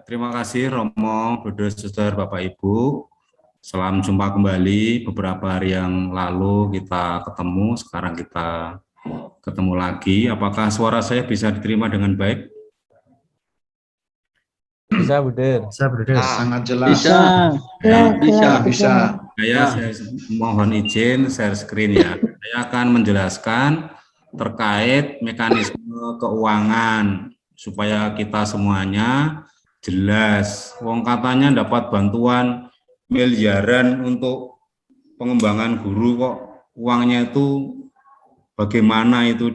Terima kasih Romo, Bruder, Suster, Bapak Ibu. Salam jumpa kembali. Beberapa hari yang lalu kita ketemu, sekarang kita ketemu lagi. Apakah suara saya bisa diterima dengan baik? Bisa, Buder. Bisa, Bruder, sangat jelas. Bisa, Ya, bisa. Bisa. saya mohon izin share screen ya. Saya akan menjelaskan terkait mekanisme keuangan supaya kita semuanya jelas. Wong katanya dapat bantuan miliaran untuk pengembangan guru, kok uangnya itu bagaimana itu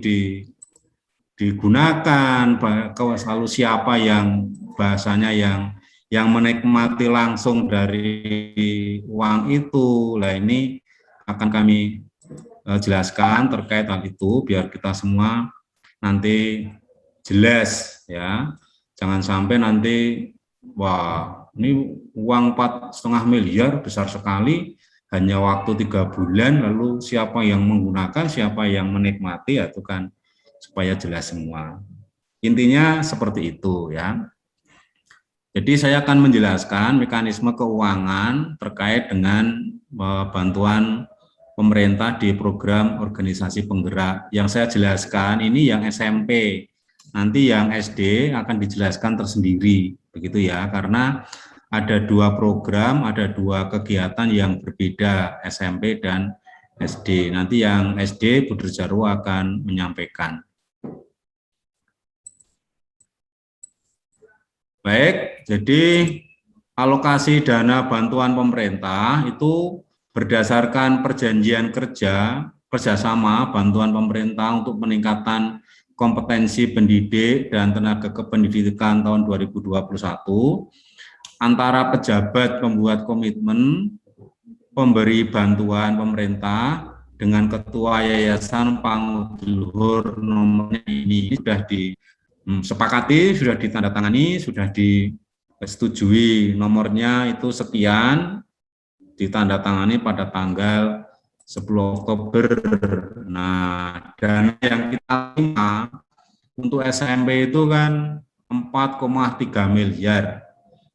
digunakan, selalu siapa yang bahasanya yang menikmati langsung dari uang itu. Nah, ini akan kami jelaskan terkait hal itu biar kita semua nanti jelas ya. Jangan sampai nanti wah ini uang 4,5 miliar besar sekali, hanya waktu 3 bulan, lalu siapa yang menggunakan, siapa yang menikmati, itu kan supaya jelas semua. Intinya seperti itu ya. Jadi saya akan menjelaskan mekanisme keuangan terkait dengan bantuan pemerintah di program organisasi penggerak. Yang saya jelaskan ini yang SMP. Nanti yang SD akan dijelaskan tersendiri, begitu ya, karena ada 2 program, ada 2 kegiatan yang berbeda, SMP dan SD. Nanti yang SD, Buder Jarwo akan menyampaikan. Baik, jadi alokasi dana bantuan pemerintah itu berdasarkan perjanjian kerjasama bantuan pemerintah untuk peningkatan kompetensi pendidik dan tenaga kependidikan tahun 2021 antara pejabat pembuat komitmen pemberi bantuan pemerintah dengan ketua Yayasan Pangudluhur nomornya ini sudah disepakati, sudah ditandatangani, sudah disetujui, nomornya itu sekian, ditandatangani pada tanggal 10 Oktober. Nah, dana yang kita terima untuk SMP itu kan 4,3 miliar.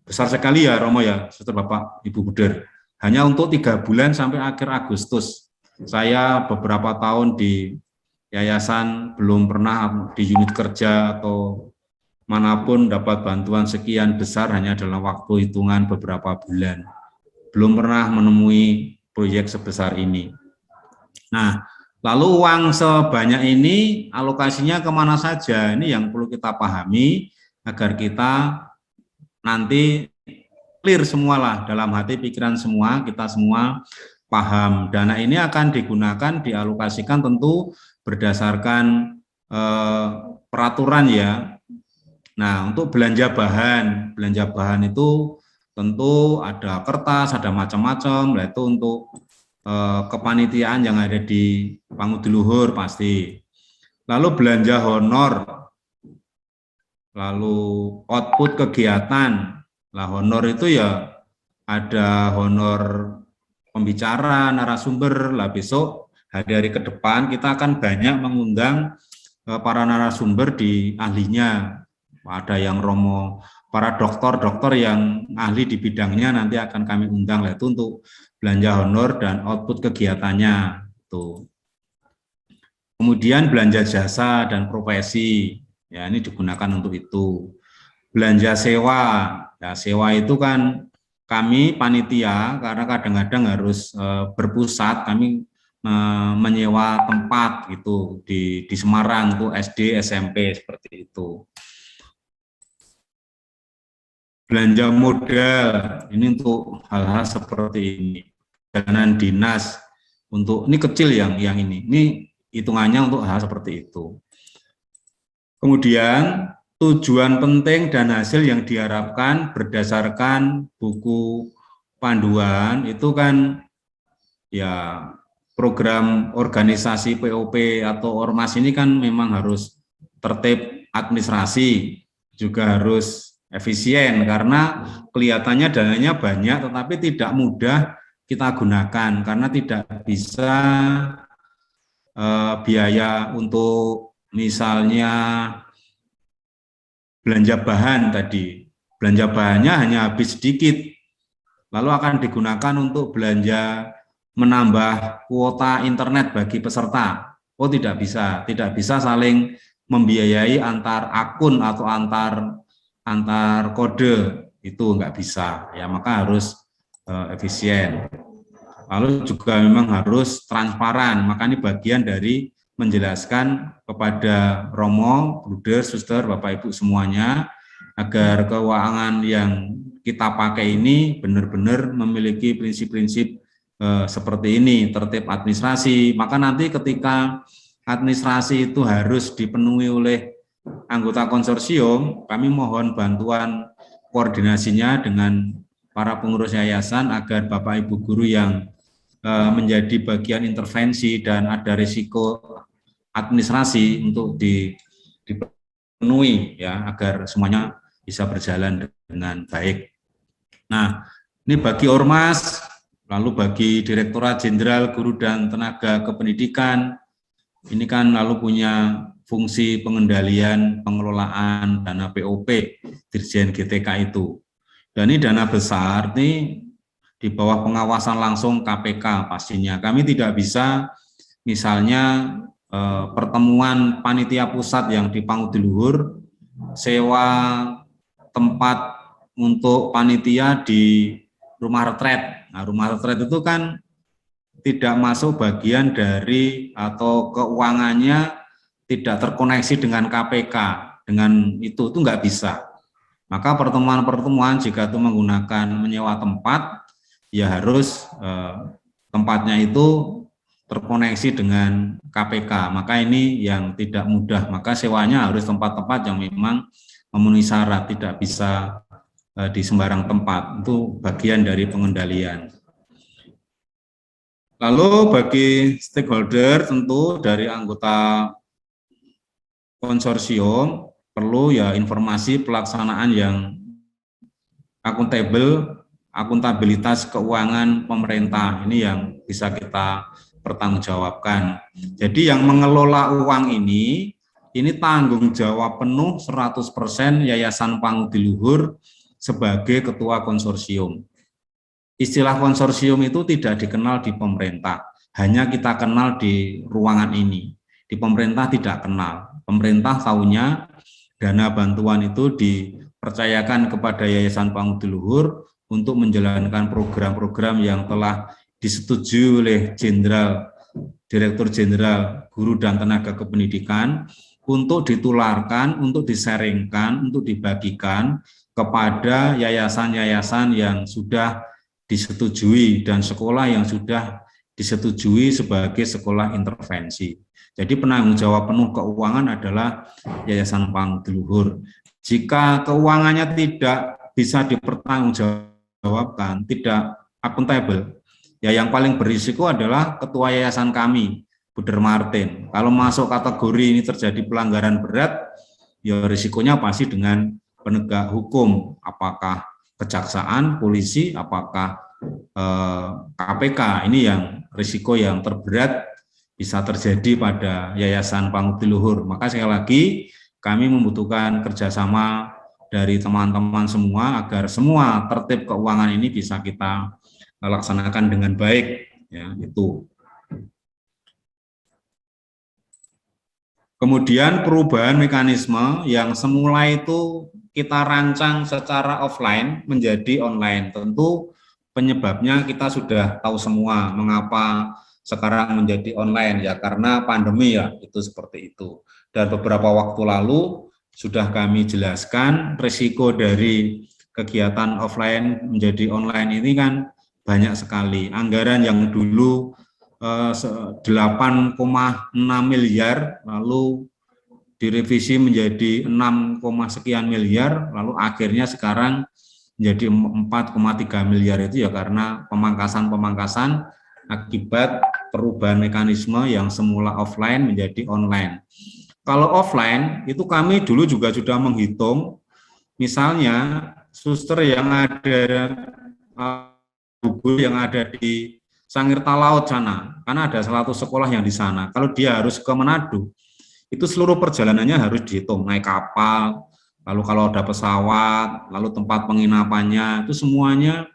Besar sekali ya Romo ya, Saudara Bapak, Ibu Buder. Hanya untuk 3 bulan sampai akhir Agustus. Saya beberapa tahun di yayasan belum pernah di unit kerja atau manapun dapat bantuan sekian besar hanya dalam waktu hitungan beberapa bulan. Belum pernah menemui proyek sebesar ini. Nah, lalu uang sebanyak ini alokasinya kemana saja? Ini yang perlu kita pahami agar kita nanti clear semualah dalam hati pikiran semua, kita semua paham. Dana ini akan digunakan, dialokasikan tentu berdasarkan peraturan ya. Nah, untuk belanja bahan itu tentu ada kertas, ada macam-macam, yaitu untuk kepanitiaan yang ada di Pangudluhur pasti. Lalu belanja honor, lalu output kegiatan. Lah honor itu ya ada honor pembicara, narasumber. Lah besok hari-hari ke depan kita akan banyak mengundang para narasumber di ahlinya. Ada yang Romo, para dokter-dokter yang ahli di bidangnya nanti akan kami undang, itu untuk belanja honor dan output kegiatannya. Tuh. Kemudian belanja jasa dan profesi, ya ini digunakan untuk itu. Belanja sewa, ya sewa itu kan kami panitia karena kadang-kadang harus berpusat, kami menyewa tempat gitu di Semarang tuh SD, SMP seperti itu. Belanja modal ini untuk hal-hal seperti ini. Dana dinas untuk ini kecil yang ini hitungannya untuk hal seperti itu. Kemudian tujuan penting dan hasil yang diharapkan berdasarkan buku panduan itu kan ya program organisasi POP atau ormas ini kan memang harus tertib administrasi, juga harus efisien karena kelihatannya dananya banyak tetapi tidak mudah kita gunakan karena tidak bisa biaya untuk misalnya belanja bahan tadi belanja bahannya hanya habis sedikit, lalu akan digunakan untuk belanja menambah kuota internet bagi peserta. Oh, tidak bisa saling membiayai antar akun atau antar kode, itu nggak bisa ya, maka harus efisien. Lalu juga memang harus transparan, maka ini bagian dari menjelaskan kepada Romo, Bruder, Suster, Bapak Ibu semuanya, agar keuangan yang kita pakai ini benar-benar memiliki prinsip-prinsip seperti ini, tertib administrasi. Maka nanti ketika administrasi itu harus dipenuhi oleh anggota konsorsium, kami mohon bantuan koordinasinya dengan para pengurus yayasan agar Bapak Ibu guru yang menjadi bagian intervensi dan ada risiko administrasi untuk dipenuhi ya, agar semuanya bisa berjalan dengan baik. Nah, ini bagi Ormas, lalu bagi Direktorat Jenderal Guru dan Tenaga Kependidikan, ini kan lalu punya fungsi pengendalian pengelolaan dana POP Dirjen GTK itu. Dan ini dana besar, ini di bawah pengawasan langsung KPK pastinya. Kami tidak bisa misalnya pertemuan panitia pusat yang di Pangudi-Luhur, sewa tempat untuk panitia di rumah retret. Nah, rumah retret itu kan tidak masuk bagian dari atau keuangannya tidak terkoneksi dengan KPK, dengan itu nggak bisa. Maka pertemuan-pertemuan jika itu menggunakan menyewa tempat, ya harus tempatnya itu terkoneksi dengan KPK. Maka ini yang tidak mudah, maka sewanya harus tempat-tempat yang memang memenuhi syarat, tidak bisa di sembarang tempat. Itu bagian dari pengendalian. Lalu bagi stakeholder tentu dari anggota konsorsium perlu ya informasi pelaksanaan yang akuntabel, akuntabilitas keuangan pemerintah, ini yang bisa kita pertanggungjawabkan. Jadi yang mengelola uang ini tanggung jawab penuh 100% Yayasan Pangudi-Luhur sebagai ketua konsorsium. Istilah konsorsium itu tidak dikenal di pemerintah, hanya kita kenal di ruangan ini. Di pemerintah tidak kenal. Pemerintah tahunya dana bantuan itu dipercayakan kepada Yayasan Pangudi-Luhur untuk menjalankan program-program yang telah disetujui oleh Direktur Jenderal Guru dan Tenaga Kependidikan untuk ditularkan, untuk disaringkan, untuk dibagikan kepada yayasan-yayasan yang sudah disetujui dan sekolah yang sudah disetujui sebagai sekolah intervensi. Jadi penanggung jawab penuh keuangan adalah Yayasan Pangudi-Luhur. Jika keuangannya tidak bisa dipertanggungjawabkan, tidak akuntabel, ya yang paling berisiko adalah ketua yayasan kami, Bruder Martin. Kalau masuk kategori ini terjadi pelanggaran berat, ya risikonya pasti dengan penegak hukum, apakah kejaksaan, polisi, apakah KPK. Ini yang risiko yang terberat bisa terjadi pada Yayasan Pangudi-Luhur. Maka sekali lagi kami membutuhkan kerjasama dari teman-teman semua agar semua tertib keuangan ini bisa kita laksanakan dengan baik. Ya, itu. Kemudian perubahan mekanisme yang semula itu kita rancang secara offline menjadi online. Tentu penyebabnya kita sudah tahu semua mengapa sekarang menjadi online, ya karena pandemi ya, itu seperti itu. Dan beberapa waktu lalu sudah kami jelaskan risiko dari kegiatan offline menjadi online ini kan banyak sekali. Anggaran yang dulu 8,6 miliar lalu direvisi menjadi 6, sekian miliar, lalu akhirnya sekarang menjadi 4,3 miliar itu ya karena pemangkasan akibat perubahan mekanisme yang semula offline menjadi online. Kalau offline itu kami dulu juga sudah menghitung, misalnya suster yang ada guru yang ada di Sangirta Laut sana, karena ada salah satu sekolah yang di sana. Kalau dia harus ke Manado, itu seluruh perjalanannya harus dihitung, naik kapal, lalu kalau ada pesawat, lalu tempat penginapannya, itu semuanya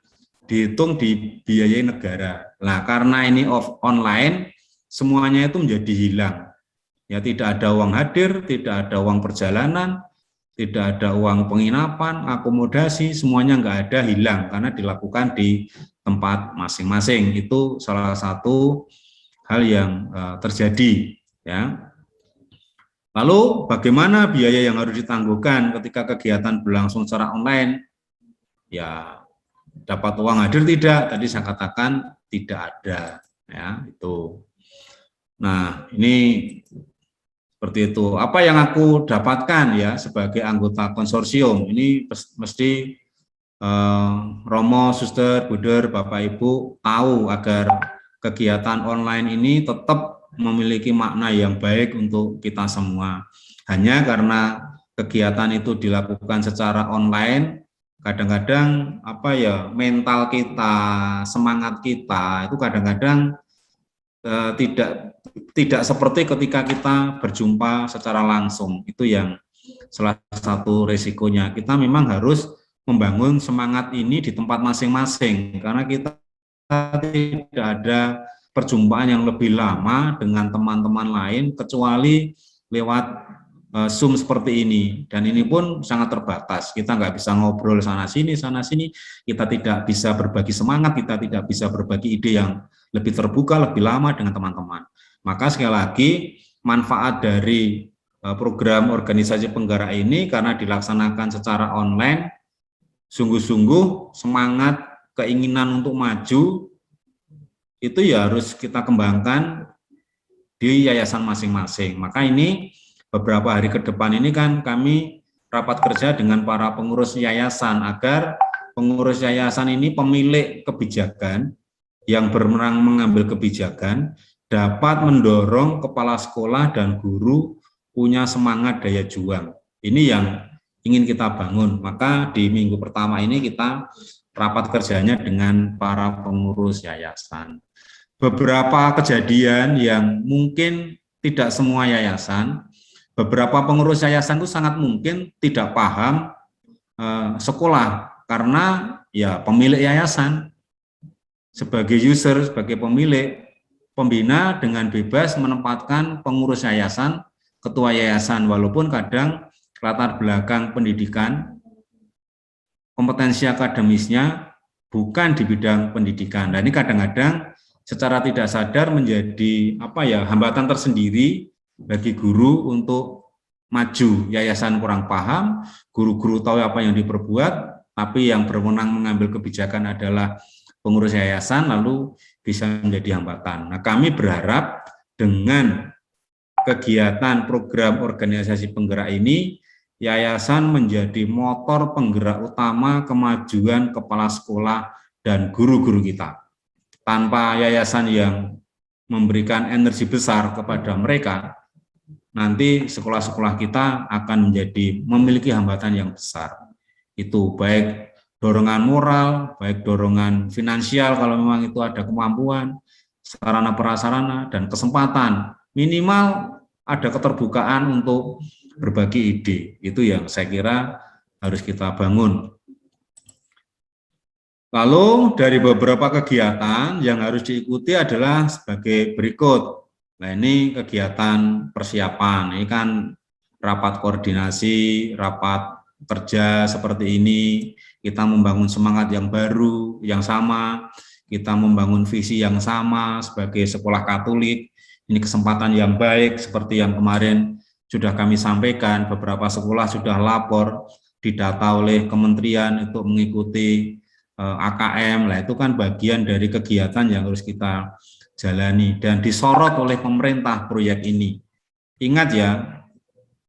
dihitung dibiayai negara. Nah, karena ini online, semuanya itu menjadi hilang. Ya, tidak ada uang hadir, tidak ada uang perjalanan, tidak ada uang penginapan, akomodasi, semuanya nggak ada, hilang karena dilakukan di tempat masing-masing. Itu salah satu hal yang terjadi, ya. Lalu bagaimana biaya yang harus ditangguhkan ketika kegiatan berlangsung secara online? Ya, dapat uang hadir tidak? Tadi saya katakan tidak ada, ya, itu. Nah, ini seperti itu. Apa yang aku dapatkan ya sebagai anggota konsorsium? Ini mesti Romo, Suster, Buder, Bapak Ibu tahu agar kegiatan online ini tetap memiliki makna yang baik untuk kita semua. Hanya karena kegiatan itu dilakukan secara online, kadang-kadang apa ya, mental kita, semangat kita itu kadang-kadang tidak seperti ketika kita berjumpa secara langsung. Itu yang salah satu resikonya. Kita memang harus membangun semangat ini di tempat masing-masing karena kita tidak ada perjumpaan yang lebih lama dengan teman-teman lain kecuali lewat Zoom seperti ini, dan ini pun sangat terbatas. Kita nggak bisa ngobrol sana sini, kita tidak bisa berbagi semangat, kita tidak bisa berbagi ide yang lebih terbuka, lebih lama dengan teman-teman. Maka sekali lagi, manfaat dari program organisasi penggerak ini karena dilaksanakan secara online, sungguh-sungguh semangat, keinginan untuk maju, itu ya harus kita kembangkan di yayasan masing-masing. Maka ini beberapa hari ke depan ini kan kami rapat kerja dengan para pengurus yayasan agar pengurus yayasan ini pemilik kebijakan yang berwenang mengambil kebijakan dapat mendorong kepala sekolah dan guru punya semangat daya juang. Ini yang ingin kita bangun. Maka di minggu pertama ini kita rapat kerjanya dengan para pengurus yayasan. Beberapa kejadian yang mungkin tidak semua yayasan, beberapa pengurus yayasan itu sangat mungkin tidak paham sekolah karena ya pemilik yayasan sebagai user, sebagai pemilik, pembina dengan bebas menempatkan pengurus yayasan, ketua yayasan, walaupun kadang latar belakang pendidikan, kompetensi akademisnya bukan di bidang pendidikan. Dan ini kadang-kadang secara tidak sadar menjadi hambatan tersendiri bagi guru untuk maju. Yayasan kurang paham, guru-guru tahu apa yang diperbuat, tapi yang berwenang mengambil kebijakan adalah pengurus yayasan, lalu bisa menjadi hambatan. Nah, kami berharap dengan kegiatan program organisasi penggerak ini, yayasan menjadi motor penggerak utama kemajuan kepala sekolah dan guru-guru kita. Tanpa yayasan yang memberikan energi besar kepada mereka, nanti sekolah-sekolah kita akan memiliki hambatan yang besar. Itu baik dorongan moral, baik dorongan finansial kalau memang itu ada kemampuan, sarana prasarana, dan kesempatan. Minimal ada keterbukaan untuk berbagi ide. Itu yang saya kira harus kita bangun. Lalu dari beberapa kegiatan yang harus diikuti adalah sebagai berikut. Nah, ini kegiatan persiapan. Ini kan rapat koordinasi, rapat kerja seperti ini. Kita membangun semangat yang baru, yang sama. Kita membangun visi yang sama sebagai sekolah Katolik. Ini kesempatan yang baik seperti yang kemarin sudah kami sampaikan. Beberapa sekolah sudah lapor, didata oleh kementerian untuk mengikuti AKM, lah itu kan bagian dari kegiatan yang harus kita jalani dan disorot oleh pemerintah proyek ini. Ingat ya,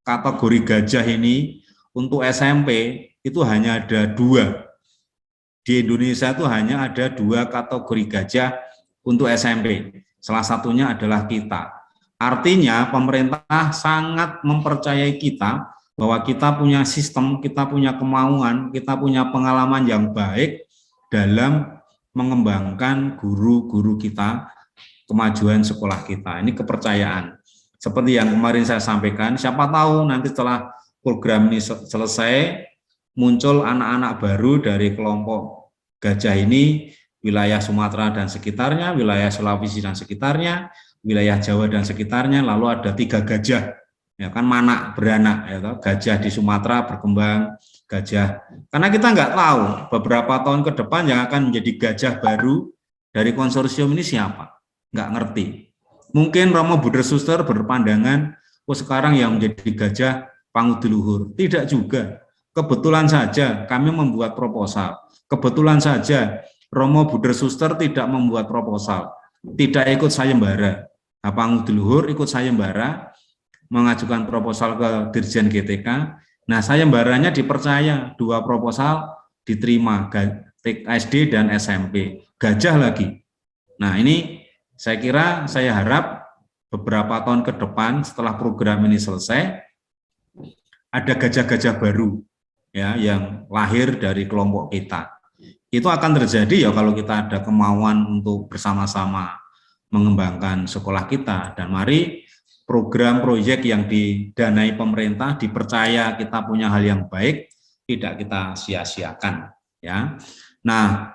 kategori gajah ini untuk SMP itu hanya ada 2. Di Indonesia itu hanya ada 2 kategori gajah untuk SMP. Salah satunya adalah kita. Artinya pemerintah sangat mempercayai kita bahwa kita punya sistem, kita punya kemauan, kita punya pengalaman yang baik dalam mengembangkan guru-guru kita, kemajuan sekolah kita. Ini kepercayaan. Seperti yang kemarin saya sampaikan, siapa tahu nanti setelah program ini selesai, muncul anak-anak baru dari kelompok gajah ini, wilayah Sumatera dan sekitarnya, wilayah Sulawesi dan sekitarnya, wilayah Jawa dan sekitarnya, lalu ada 3 gajah, ya kan, manak beranak, ya, gajah di Sumatera berkembang, gajah, karena kita nggak tahu beberapa tahun ke depan yang akan menjadi gajah baru dari konsorsium ini siapa, nggak ngerti. Mungkin Romo Budersuster berpandangan, oh sekarang yang menjadi gajah Pangudi Luhur, tidak juga. Kebetulan saja kami membuat proposal, kebetulan saja Romo Budersuster tidak membuat proposal, tidak ikut sayembara. Pangudi Luhur ikut sayembara, mengajukan proposal ke Dirjen GTK. Nah, sayembaranya dipercaya, 2 proposal diterima, SD dan SMP, gajah lagi. Nah, ini saya kira, saya harap beberapa tahun ke depan setelah program ini selesai, ada gajah-gajah baru, ya, yang lahir dari kelompok kita. Itu akan terjadi ya kalau kita ada kemauan untuk bersama-sama mengembangkan sekolah kita. Dan mari program proyek yang didanai pemerintah, dipercaya kita punya hal yang baik, tidak kita sia-siakan, ya. Nah,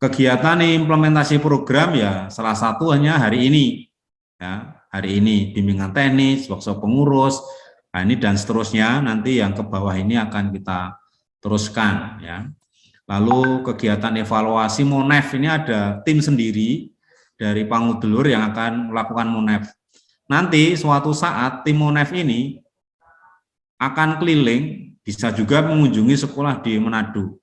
kegiatan implementasi program ya salah satu hanya hari ini, ya, hari ini bimbingan teknis, workshop pengurus, nah ini dan seterusnya, nanti yang ke bawah ini akan kita teruskan, ya. Lalu kegiatan evaluasi Monef, ini ada tim sendiri dari Pangudi Luhur yang akan melakukan Monef. Nanti suatu saat tim Monef ini akan keliling, bisa juga mengunjungi sekolah di Manado,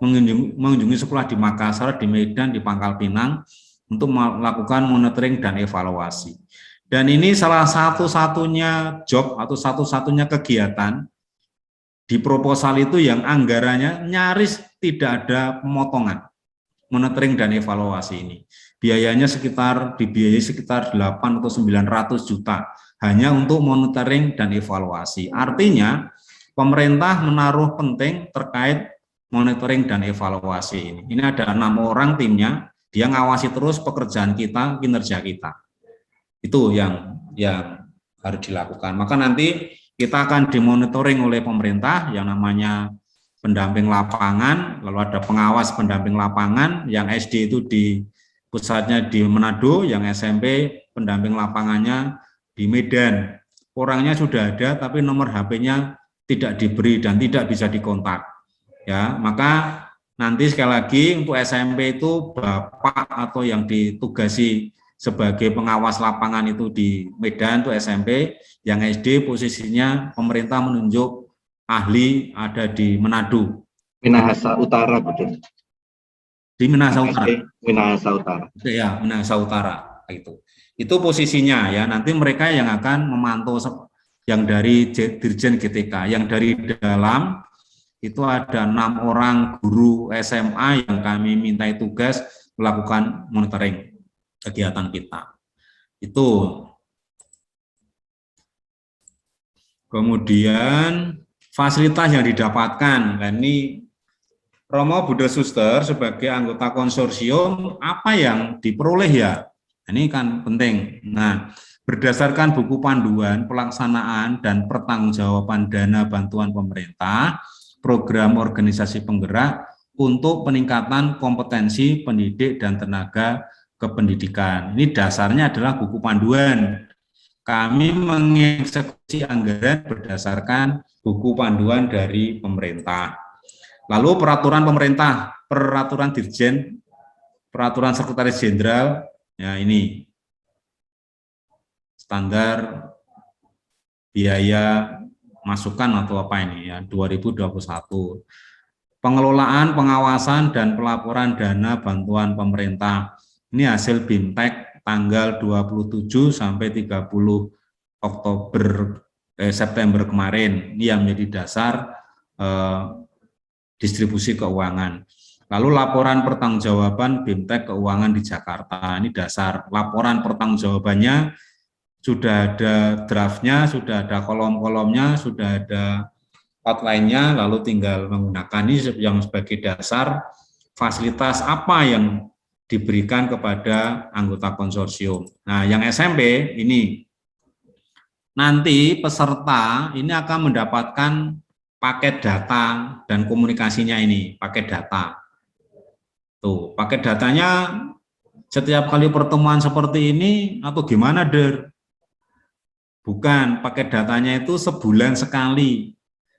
mengunjungi sekolah di Makassar, di Medan, di Pangkal Pinang, untuk melakukan monitoring dan evaluasi. Dan ini salah satu-satunya job atau satu-satunya kegiatan di proposal itu yang anggarannya nyaris tidak ada pemotongan, monitoring dan evaluasi ini. Biayanya dibiayai sekitar 8 atau 900 juta hanya untuk monitoring dan evaluasi. Artinya pemerintah menaruh penting terkait monitoring dan evaluasi ini. Ini ada 6 orang timnya, dia ngawasi terus pekerjaan kita, kinerja kita. Itu yang harus dilakukan. Maka nanti kita akan dimonitoring oleh pemerintah yang namanya pendamping lapangan, lalu ada pengawas pendamping lapangan, yang SD itu di pusatnya di Manado, yang SMP pendamping lapangannya di Medan. Orangnya sudah ada, tapi nomor HP-nya tidak diberi dan tidak bisa dikontak. Ya, maka nanti sekali lagi untuk SMP itu Bapak atau yang ditugasi sebagai pengawas lapangan itu di Medan itu SMP, yang SD posisinya pemerintah menunjuk ahli ada di Manado. Minahasa Utara, betul. Di Minahasa Utara. Minahasa Utara. Ya, Minahasa Utara itu. Itu posisinya ya. Nanti mereka yang akan memantau yang dari Dirjen GTK, yang dari dalam itu ada 6 orang guru SMA yang kami mintai tugas melakukan monitoring kegiatan kita. Itu. Kemudian fasilitas yang didapatkan. Nah, ini Romo Budersuster sebagai anggota konsorsium, apa yang diperoleh ya? Ini kan penting. Nah, berdasarkan buku panduan pelaksanaan dan pertanggungjawaban dana bantuan pemerintah, program organisasi penggerak untuk peningkatan kompetensi pendidik dan tenaga kependidikan. Ini dasarnya adalah buku panduan. Kami mengeksekusi anggaran berdasarkan buku panduan dari pemerintah. Lalu peraturan pemerintah, peraturan Dirjen, peraturan Sekretaris Jenderal, ya ini standar biaya masukan atau apa ini ya 2021. Pengelolaan, pengawasan dan pelaporan dana bantuan pemerintah. Ini hasil BIMTEK tanggal 27 sampai 30 September kemarin. Ini yang menjadi dasar distribusi keuangan. Lalu laporan pertanggungjawaban BIMTEK keuangan di Jakarta. Ini dasar laporan pertanggungjawabannya, sudah ada draftnya, sudah ada kolom-kolomnya, sudah ada outline-nya, lalu tinggal menggunakan ini yang sebagai dasar fasilitas apa yang diberikan kepada anggota konsorsium. Nah, yang SMP ini nanti peserta ini akan mendapatkan paket data dan komunikasinya ini, paket data. Tuh, paket datanya setiap kali pertemuan seperti ini atau gimana, Der? Bukan, paket datanya itu sebulan sekali.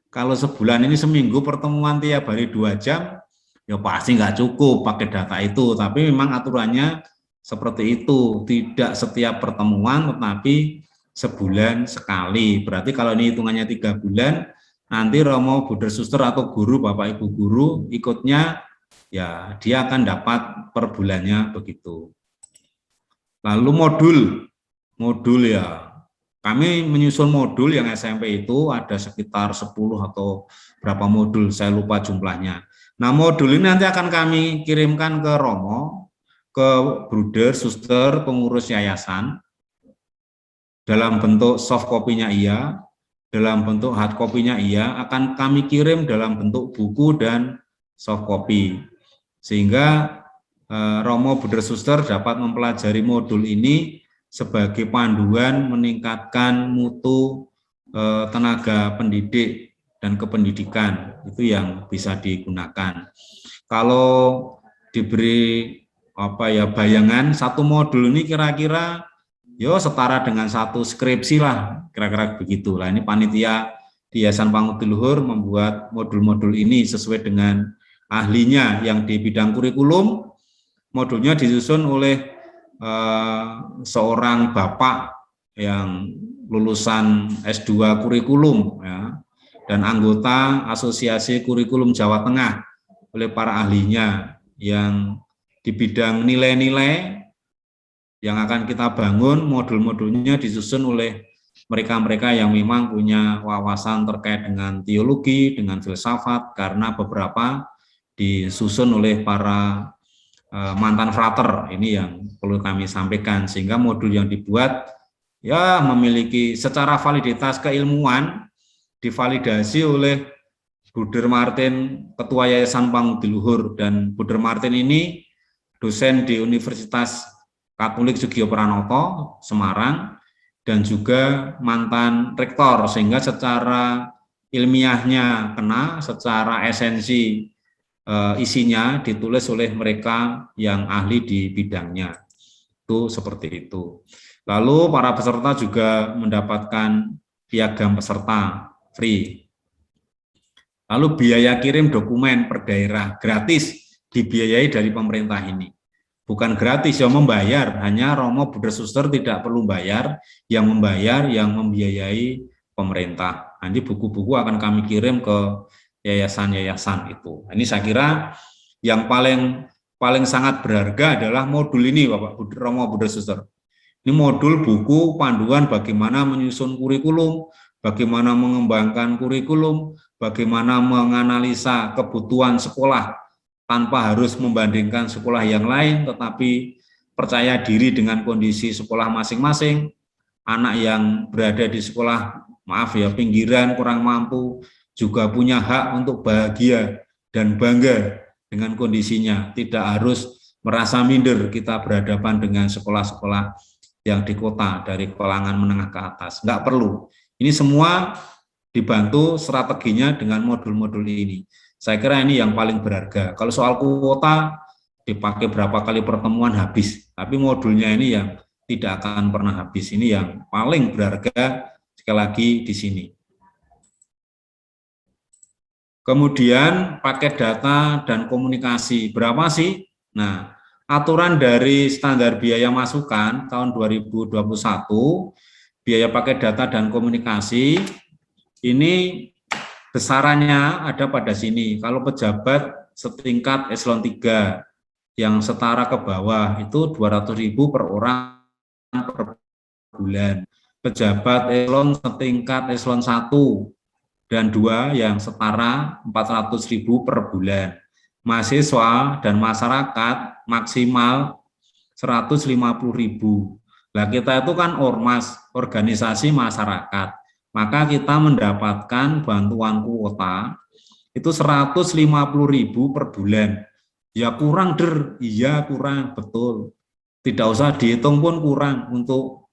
Kalau sebulan ini seminggu pertemuan tiap hari 2 jam, ya pasti nggak cukup paket data itu. Tapi memang aturannya seperti itu, tidak setiap pertemuan, tetapi sebulan sekali. Berarti kalau ini hitungannya 3 bulan, nanti Romo Budersuster atau guru, Bapak Ibu guru ikutnya, ya dia akan dapat per bulannya begitu. Lalu modul ya, kami menyusun modul yang SMP itu ada sekitar 10 atau berapa modul, saya lupa jumlahnya. Nah, modul ini nanti akan kami kirimkan ke Romo, ke bruder, suster, pengurus yayasan, dalam bentuk soft copy-nya iya, dalam bentuk hard copy-nya iya, akan kami kirim dalam bentuk buku dan soft copy. Sehingga Romo Budersuster dapat mempelajari modul ini sebagai panduan meningkatkan mutu tenaga pendidik dan kependidikan, itu yang bisa digunakan. Kalau diberi bayangan, satu modul ini kira-kira setara dengan satu skripsi lah, kira-kira begitu lah. Ini panitia di Yayasan Pangudi Luhur membuat modul-modul ini sesuai dengan ahlinya yang di bidang kurikulum. Modulnya disusun oleh seorang bapak yang lulusan S2 kurikulum ya, dan anggota Asosiasi Kurikulum Jawa Tengah oleh para ahlinya yang di bidang nilai-nilai yang akan kita bangun. Modul-modulnya disusun oleh mereka-mereka yang memang punya wawasan terkait dengan teologi, dengan filsafat, karena beberapa disusun oleh para mantan frater, ini yang perlu kami sampaikan, sehingga modul yang dibuat ya memiliki secara validitas keilmuan, divalidasi oleh Bruder Martin, Ketua Yayasan Pangudi Luhur, dan Bruder Martin ini dosen di Universitas Katolik Sugio Pranoto, Semarang, dan juga mantan rektor, sehingga secara ilmiahnya kena, secara esensi isinya ditulis oleh mereka yang ahli di bidangnya. Itu seperti itu. Lalu para peserta juga mendapatkan piagam peserta free. Lalu biaya kirim dokumen per daerah gratis, dibiayai dari pemerintah ini. Bukan gratis, yang membayar, hanya Romo Budersuster tidak perlu bayar, yang membayar, yang membiayai pemerintah. Nanti buku-buku akan kami kirim ke yayasan-yayasan itu. Ini saya kira yang paling sangat berharga adalah modul ini, Bapak Romo Budersuster. Ini modul buku panduan bagaimana menyusun kurikulum, bagaimana mengembangkan kurikulum, bagaimana menganalisa kebutuhan sekolah tanpa harus membandingkan sekolah yang lain, tetapi percaya diri dengan kondisi sekolah masing-masing. Anak yang berada di sekolah, maaf ya, pinggiran, kurang mampu, juga punya hak untuk bahagia dan bangga dengan kondisinya. Tidak harus merasa minder kita berhadapan dengan sekolah-sekolah yang di kota dari kalangan menengah ke atas. Nggak perlu. Ini semua dibantu strateginya dengan modul-modul ini. Saya kira ini yang paling berharga. Kalau soal kuota dipakai berapa kali pertemuan habis, tapi modulnya ini yang tidak akan pernah habis. Ini yang paling berharga sekali lagi di sini. Kemudian paket data dan komunikasi, berapa sih? Nah, aturan dari standar biaya masukan tahun 2021, biaya paket data dan komunikasi, ini besarannya ada pada sini. Kalau pejabat setingkat eselon 3 yang setara ke bawah itu 200.000 per orang per bulan. Pejabat eselon setingkat eselon 1 dan 2 yang setara 400.000 per bulan. Mahasiswa dan masyarakat maksimal 150.000. Nah, kita itu kan ormas, organisasi masyarakat. Maka kita mendapatkan bantuan kuota itu 150.000 per bulan. Ya kurang, Der. Iya kurang, betul. Tidak usah dihitung pun kurang untuk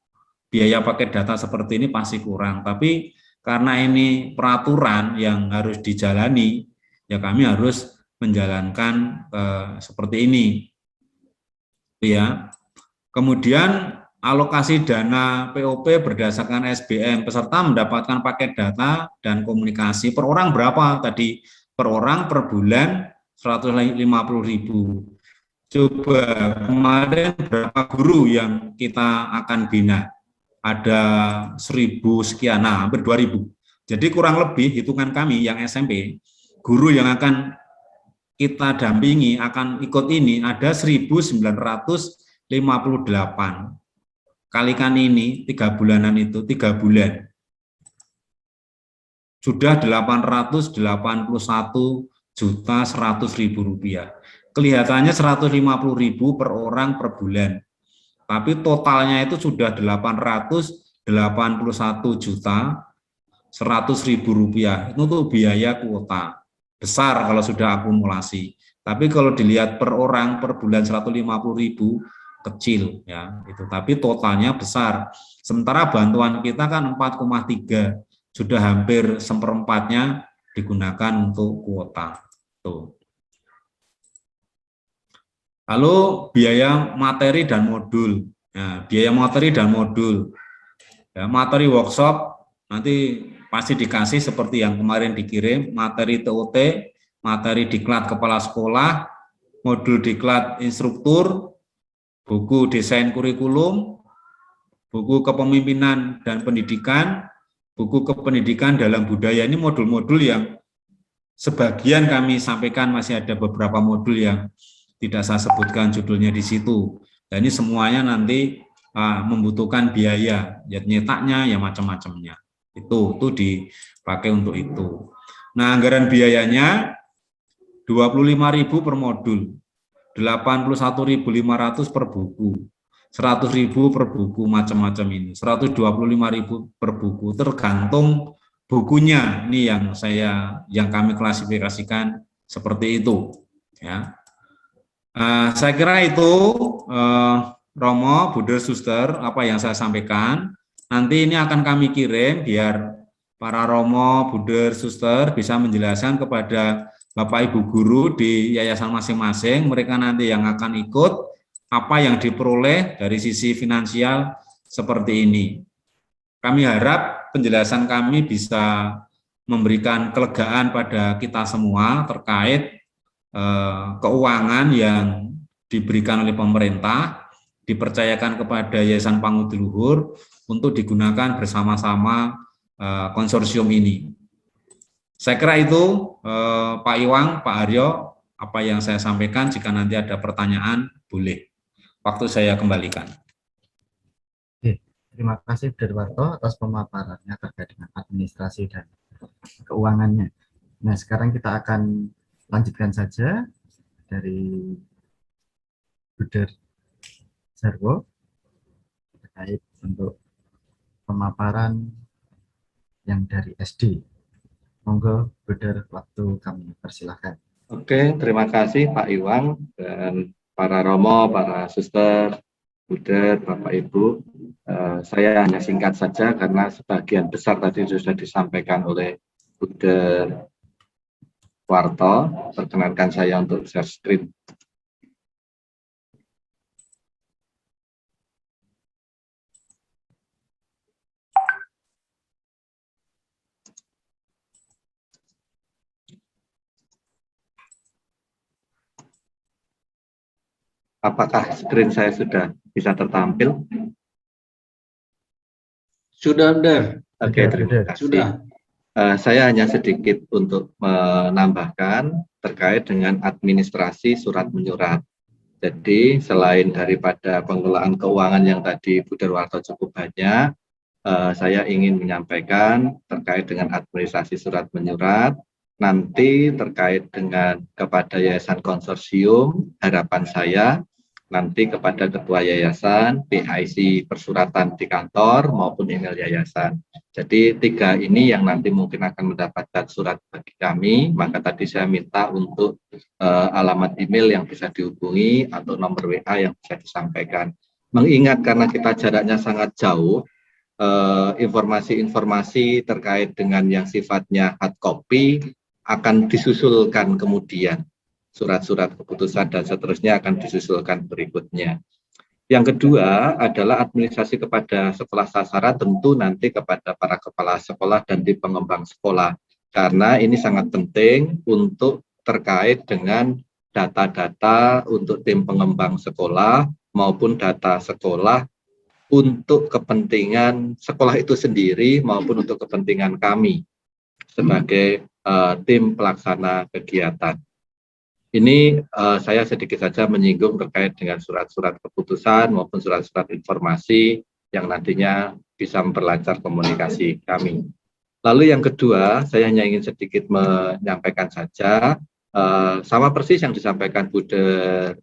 biaya paket data seperti ini pasti kurang. Tapi karena ini peraturan yang harus dijalani, ya kami harus menjalankan seperti ini. Ya. Kemudian alokasi dana POP berdasarkan SBM, peserta mendapatkan paket data dan komunikasi per orang berapa tadi? Per orang per bulan 150.000. Coba kemarin berapa guru yang kita akan bina? Ada 1.000 sekian, nah hampir 2.000. Jadi kurang lebih hitungan kami yang SMP, guru yang akan kita dampingi akan ikut ini ada 1.958. Kalikan ini 3 bulanan itu 3 bulan. Sudah 881.100.000 rupiah. Kelihatannya 150.000 per orang per bulan. Tapi totalnya itu sudah 881.100.000 rupiah. Itu tuh biaya kuota. Besar kalau sudah akumulasi. Tapi kalau dilihat per orang per bulan 150.000 kecil ya itu. Tapi totalnya besar. Sementara bantuan kita kan 4,3, sudah hampir seperempatnya digunakan untuk kuota. Tuh. Lalu biaya materi dan modul. Nah, biaya materi dan modul. Ya, materi workshop nanti pasti dikasih seperti yang kemarin dikirim, materi TOT, materi diklat kepala sekolah, modul diklat instruktur, buku desain kurikulum, buku kepemimpinan dan pendidikan, buku kependidikan dalam budaya. Ini modul-modul yang sebagian kami sampaikan, masih ada beberapa modul yang tidak saya sebutkan judulnya di situ. Dan ini semuanya nanti membutuhkan biaya, ya nyetaknya, ya macam-macamnya. Itu dipakai untuk itu. Nah, anggaran biayanya 25.000 per modul, 81.500 per buku, 100.000 per buku, macam-macam ini, 125.000 per buku, tergantung bukunya. Ini yang kami klasifikasikan seperti itu. Ya. Saya kira itu Romo, Bude, Suster, apa yang saya sampaikan. Nanti ini akan kami kirim biar para Romo, Bude, Suster bisa menjelaskan kepada Bapak Ibu guru di yayasan masing-masing. Mereka nanti yang akan ikut apa yang diperoleh dari sisi finansial seperti ini. Kami harap penjelasan kami bisa memberikan kelegaan pada kita semua terkait keuangan yang diberikan oleh pemerintah, dipercayakan kepada Yayasan Pangudi Luhur untuk digunakan bersama-sama konsorsium ini. Saya kira itu Pak Iwang, Pak Aryo, apa yang saya sampaikan. Jika nanti ada pertanyaan, boleh. Waktu saya kembalikan. Oke, terima kasih Darwarto atas pemaparannya terkait dengan administrasi dan keuangannya. Nah, sekarang kita akan lanjutkan saja dari Buder Jarwo terkait untuk pemaparan yang dari SD. Monggo Buder, waktu kami persilahkan. Oke, terima kasih Pak Iwang dan para Romo, para Suster, Buder, Bapak Ibu. Saya hanya singkat saja karena sebagian besar tadi sudah disampaikan oleh Buder Warto. Perkenankan saya untuk share screen. Apakah screen saya sudah bisa tertampil? Sudah, Buder. Oke, terima kasih. Sudah. Saya hanya sedikit untuk menambahkan terkait dengan administrasi surat menyurat. Jadi selain daripada pengelolaan keuangan yang tadi Bu Darwarto cukup banyak, saya ingin menyampaikan terkait dengan administrasi surat menyurat. Nanti terkait dengan kepada Yayasan Konsorsium, harapan saya nanti kepada Ketua Yayasan, PIC persuratan di kantor maupun email Yayasan. Jadi 3 ini yang nanti mungkin akan mendapatkan surat bagi kami, maka tadi saya minta untuk alamat email yang bisa dihubungi atau nomor WA yang bisa disampaikan. Mengingat karena kita jaraknya sangat jauh, informasi-informasi terkait dengan yang sifatnya hard copy akan disusulkan kemudian. Surat-surat keputusan dan seterusnya akan disusulkan berikutnya. Yang kedua adalah administrasi kepada sekolah sasaran, tentu nanti kepada para kepala sekolah dan tim pengembang sekolah. Karena ini sangat penting untuk terkait dengan data-data untuk tim pengembang sekolah maupun data sekolah untuk kepentingan sekolah itu sendiri maupun untuk kepentingan kami sebagai tim pelaksana kegiatan. Ini saya sedikit saja menyinggung terkait dengan surat-surat keputusan maupun surat-surat informasi yang nantinya bisa memperlancar komunikasi kami. Lalu yang kedua, saya hanya ingin sedikit menyampaikan saja, sama persis yang disampaikan Buder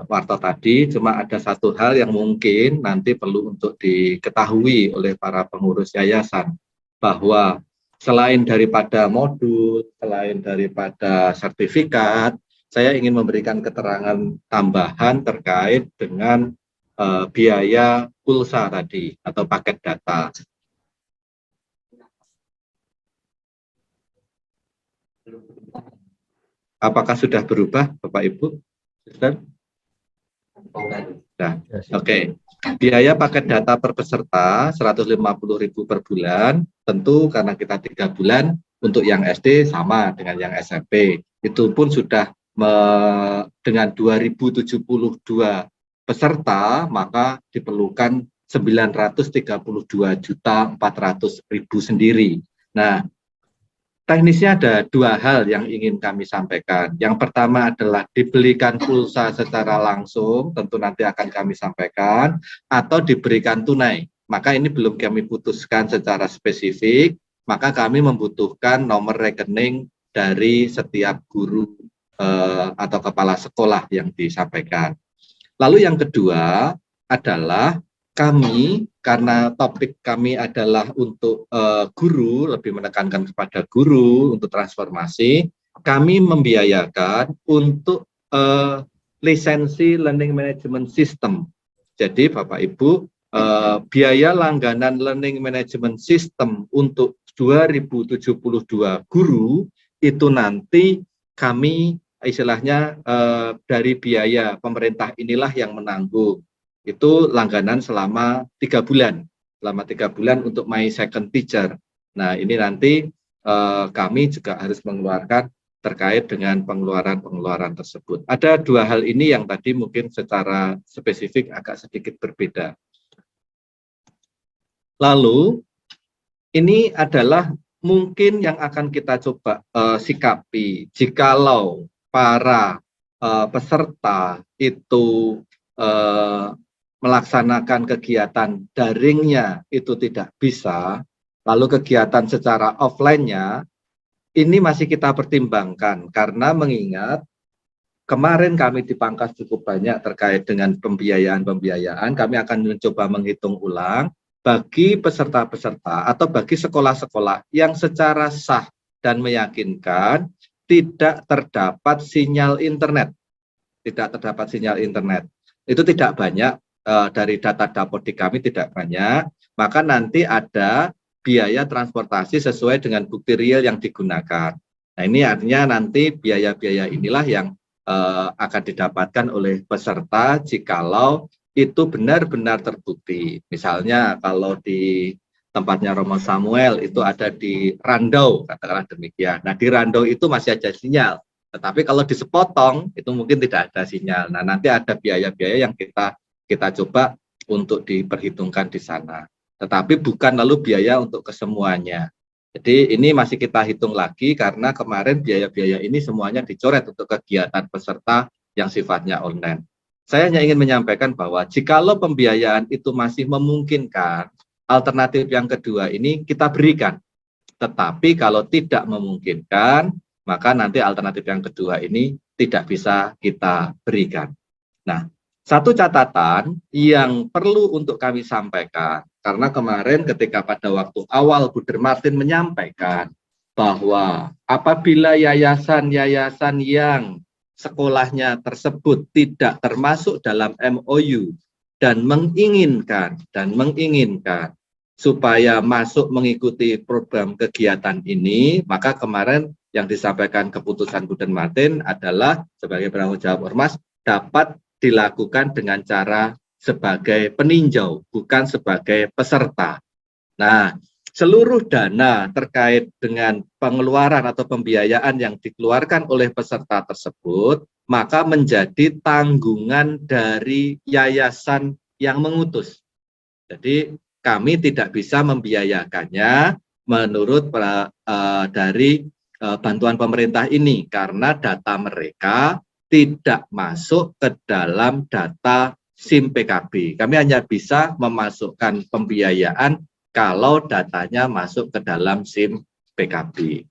Warto tadi, cuma ada satu hal yang mungkin nanti perlu untuk diketahui oleh para pengurus yayasan, bahwa selain daripada modul, selain daripada sertifikat, saya ingin memberikan keterangan tambahan terkait dengan biaya pulsa tadi atau paket data. Apakah sudah berubah, Bapak Ibu? Sudah? Nah, oke. Biaya paket data per peserta 150.000 per bulan, tentu karena kita 3 bulan, untuk yang SD sama dengan yang SMP. Itu pun sudah dengan 2072 peserta, maka diperlukan 932.400.000 sendiri. Nah, teknisnya ada dua hal yang ingin kami sampaikan. Yang pertama adalah dibelikan pulsa secara langsung, tentu nanti akan kami sampaikan, atau diberikan tunai. Maka ini belum kami putuskan secara spesifik, maka kami membutuhkan nomor rekening dari setiap guru atau kepala sekolah yang disampaikan. Lalu yang kedua adalah kami, karena topik kami adalah untuk guru, lebih menekankan kepada guru untuk transformasi, kami membiayakan untuk lisensi Learning Management System. Jadi Bapak Ibu, biaya langganan Learning Management System untuk 2072 guru itu nanti kami istilahnya dari biaya pemerintah inilah yang menanggung. Itu langganan selama 3 bulan. Selama 3 bulan untuk My Second Teacher. Nah, ini nanti kami juga harus mengeluarkan terkait dengan pengeluaran-pengeluaran tersebut. Ada dua hal ini yang tadi mungkin secara spesifik agak sedikit berbeda. Lalu, ini adalah mungkin yang akan kita coba sikapi jikalau para peserta itu melaksanakan kegiatan daringnya itu tidak bisa, lalu kegiatan secara offline-nya ini masih kita pertimbangkan karena mengingat kemarin kami dipangkas cukup banyak terkait dengan pembiayaan, kami akan mencoba menghitung ulang bagi peserta-peserta atau bagi sekolah-sekolah yang secara sah dan meyakinkan tidak terdapat sinyal internet. Tidak terdapat sinyal internet. Itu tidak banyak, dari data dapur di kami tidak banyak, maka nanti ada biaya transportasi sesuai dengan bukti real yang digunakan. Nah, ini artinya nanti biaya-biaya inilah yang akan didapatkan oleh peserta jikalau itu benar-benar terbukti. Misalnya kalau di tempatnya Romo Samuel itu ada di Randau, katakanlah demikian. Nah, di Randau itu masih ada sinyal. Tetapi kalau di Sepotong itu mungkin tidak ada sinyal. Nah, nanti ada biaya-biaya yang kita coba untuk diperhitungkan di sana. Tetapi bukan lalu biaya untuk kesemuanya. Jadi ini masih kita hitung lagi karena kemarin biaya-biaya ini semuanya dicoret untuk kegiatan peserta yang sifatnya online. Saya hanya ingin menyampaikan bahwa jikalau pembiayaan itu masih memungkinkan, alternatif yang kedua ini kita berikan. Tetapi kalau tidak memungkinkan, maka nanti alternatif yang kedua ini tidak bisa kita berikan. Nah, satu catatan yang perlu untuk kami sampaikan, karena kemarin ketika pada waktu awal Buder Martin menyampaikan bahwa apabila yayasan-yayasan yang sekolahnya tersebut tidak termasuk dalam MOU dan menginginkan supaya masuk mengikuti program kegiatan ini, maka kemarin yang disampaikan keputusan Buden Martin adalah sebagai penanggung jawab Ormas dapat dilakukan dengan cara sebagai peninjau, bukan sebagai peserta. Nah, seluruh dana terkait dengan pengeluaran atau pembiayaan yang dikeluarkan oleh peserta tersebut, maka menjadi tanggungan dari yayasan yang mengutus. Jadi kami tidak bisa membiayakannya menurut dari bantuan pemerintah ini karena data mereka tidak masuk ke dalam data SIM PKB. Kami hanya bisa memasukkan pembiayaan kalau datanya masuk ke dalam SIM PKB.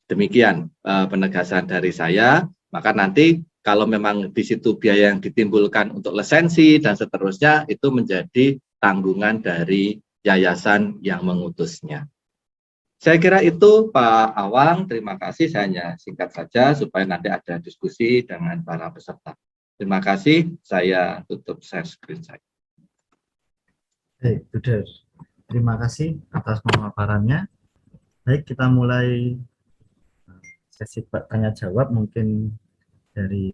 Demikian penegasan dari saya. Maka nanti kalau memang di situ biaya yang ditimbulkan untuk lisensi dan seterusnya itu menjadi tanggungan dari yayasan yang mengutusnya. Saya kira itu Pak Awang, terima kasih. Saya hanya singkat saja supaya nanti ada diskusi dengan para peserta. Terima kasih, saya tutup share screen saya. Baik, Buder. Terima kasih atas pemaparannya. Baik, kita mulai sesi tanya jawab mungkin dari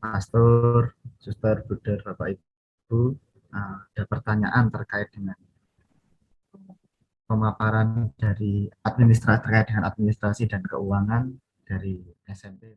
Pastor, Suster, Buder, Bapak Ibu. Ada pertanyaan terkait dengan pemaparan dari administrasi terkait dengan administrasi dan keuangan dari SMP.